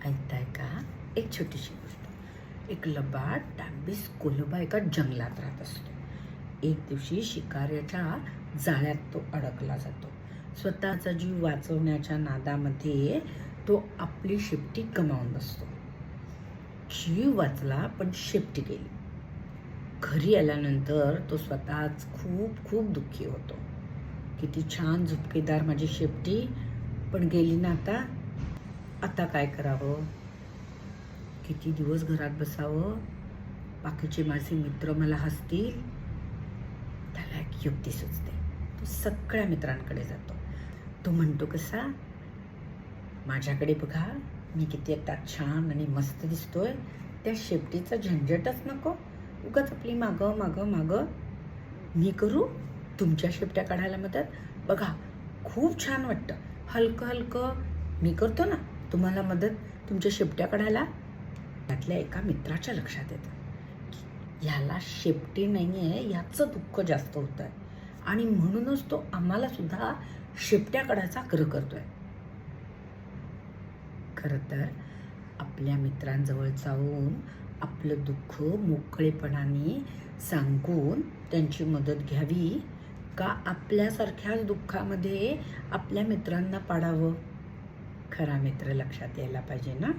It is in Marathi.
ऐकताय का? एक छोटीशी गोष्ट. एक लबाड डांबीस कोलोबा एका जंगलात राहत असतो. एक दिवशी शिकाऱ्याच्या जाळ्यात तो अडकला जातो. स्वतःचा जीव वाचवण्याच्या नादामध्ये तो आपली शेपटी गमावून बसतो. जीव वाचला पण शेपटी गेली. घरी आल्यानंतर तो स्वतःच खूप खूप दुःखी होतो. किती छान झुपकेदार माझी शेपटी, पण गेली ना आता. आता काय करावं? किती दिवस घरात बसावं? बाकीचे माझे मित्र मला हसतील. त्याला एक युक्ती सुचते. तो सगळ्या मित्रांकडे जातो. तो म्हणतो कसा, माझ्याकडे बघा, मी किती आता छान आणि मस्त दिसतोय. त्या शेपटीचा झंझटच नको. उगाच आपली मागं मागं मागं मी करू तुमच्या शेपट्या काढायला मदत. बघा, खूप छान वाटतं. हलकं हलकं मी करतो ना तुम्हाला मदत तुमच्या शेपट्या काढायला. त्यातल्या एका मित्राच्या लक्षात येतं की ह्याला शेपटी नाही आहे, याचं दुःख जास्त होतं आहे आणि म्हणूनच तो आम्हाला सुद्धा शेपट्या काढायचा आग्रह करतोय. खरं तर आपल्या मित्रांजवळ जाऊन आपलं दुःख मोकळेपणाने सांगून त्यांची मदत घ्यावी, का आपल्यासारख्याच दुःखामध्ये आपल्या मित्रांना पाडावं? खरा मित्र लक्षात यायला पाहिजे ना.